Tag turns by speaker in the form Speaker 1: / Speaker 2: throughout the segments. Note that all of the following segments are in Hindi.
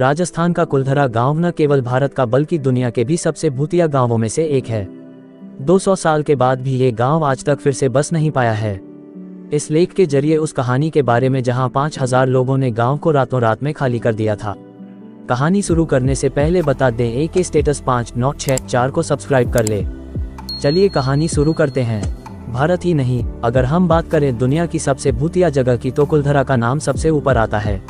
Speaker 1: राजस्थान का कुलधरा गांव न केवल भारत का बल्कि दुनिया के भी सबसे भूतिया गांवों में से एक है। 200 साल के बाद भी ये गांव आज तक फिर से बस नहीं पाया है। इस लेख के जरिए उस कहानी के बारे में जहां 5000 लोगों ने गांव को रातों रात में खाली कर दिया था। कहानी शुरू करने से पहले बता दें एक स्टेटस 5964 को सब्सक्राइब कर ले। चलिए कहानी शुरू करते हैं। भारत ही नहीं, अगर हम बात करें दुनिया की सबसे भूतिया जगह की तो कुलधरा का नाम सबसे ऊपर आता है।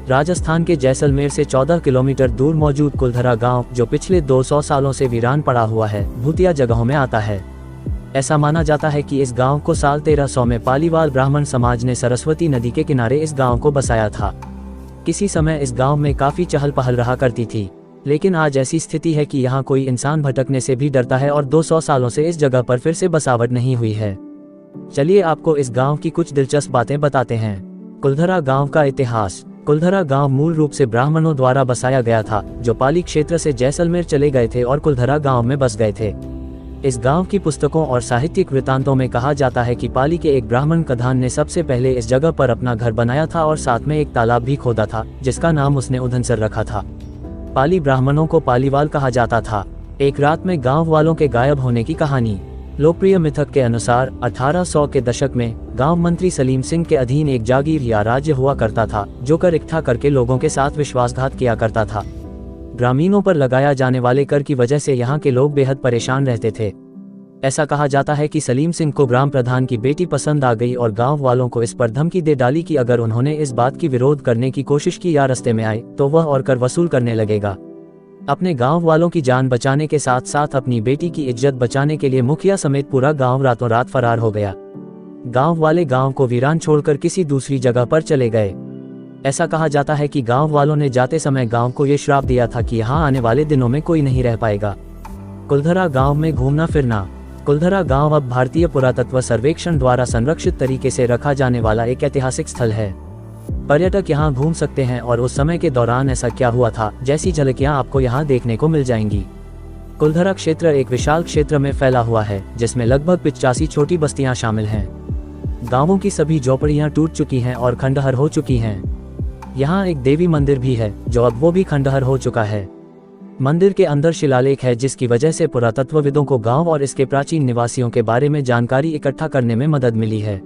Speaker 1: राजस्थान के जैसलमेर से 14 किलोमीटर दूर मौजूद कुलधरा गांव, जो पिछले 200 सालों से वीरान पड़ा हुआ है, भूतिया जगहों में आता है। ऐसा माना जाता है कि इस गांव को साल 1300 में पालीवाल ब्राह्मण समाज ने सरस्वती नदी के किनारे इस गांव को बसाया था। किसी समय इस गांव में काफी चहल पहल रहा करती थी, लेकिन आज ऐसी स्थिति है कि यहाँ कोई इंसान भटकने से भी डरता है और 200 सालों से इस जगह पर फिर से बसावट नहीं हुई है। चलिए आपको इस गांव की कुछ दिलचस्प बातें बताते हैं। कुलधरा गांव का इतिहास। कुलधरा गांव मूल रूप से ब्राह्मणों द्वारा बसाया गया था, जो पाली क्षेत्र से जैसलमेर चले गए थे और कुलधरा गांव में बस गए थे। इस गांव की पुस्तकों और साहित्यिक वृत्तांतों में कहा जाता है कि पाली के एक ब्राह्मण कधान ने सबसे पहले इस जगह पर अपना घर बनाया था और साथ में एक तालाब भी खोदा था, जिसका नाम उसने उधनसर रखा था। पाली ब्राह्मणों को पालीवाल कहा जाता था। एक रात में गांव वालों के गायब होने की कहानी। लोकप्रिय मिथक के अनुसार 1800 के दशक में गांव मंत्री सलीम सिंह के अधीन एक जागीर या राज्य हुआ करता था, जो कर इकट्ठा करके लोगों के साथ विश्वासघात किया करता था। ग्रामीणों पर लगाया जाने वाले कर की वजह से यहाँ के लोग बेहद परेशान रहते थे। ऐसा कहा जाता है कि सलीम सिंह को ग्राम प्रधान की बेटी पसंद आ गई और गांव वालों को इस पर धमकी दे डाली कि अगर उन्होंने इस बात की विरोध करने की कोशिश की या रास्ते में आए तो वह और कर वसूल करने लगेगा। अपने गांव वालों की जान बचाने के साथ साथ अपनी बेटी की इज्जत बचाने के लिए मुखिया समेत पूरा गांव रातों रात फरार हो गया। गांव वाले गांव को वीरान छोड़कर किसी दूसरी जगह पर चले गए। ऐसा कहा जाता है कि गांव वालों ने जाते समय गांव को ये श्राप दिया था कि यहाँ आने वाले दिनों में कोई नहीं रह पाएगा। कुलधरा गांव में घूमना फिरना। कुलधरा गांव अब भारतीय पुरातत्व सर्वेक्षण द्वारा संरक्षित तरीके से रखा जाने वाला एक ऐतिहासिक स्थल है। पर्यटक यहाँ घूम सकते हैं और उस समय के दौरान ऐसा क्या हुआ था जैसी झलकियाँ आपको यहाँ देखने को मिल जाएंगी। कुलधरा क्षेत्र एक विशाल क्षेत्र में फैला हुआ है, जिसमें लगभग 85 छोटी बस्तियाँ शामिल हैं। गांवों की सभी झोपड़ियाँ टूट चुकी हैं और खंडहर हो चुकी हैं। यहाँ एक देवी मंदिर भी है, जो अब वो भी खंडहर हो चुका है। मंदिर के अंदर शिलालेख है, जिसकी वजह से पुरातत्वविदों को गांव और इसके प्राचीन निवासियों के बारे में जानकारी इकट्ठा करने में मदद मिली है।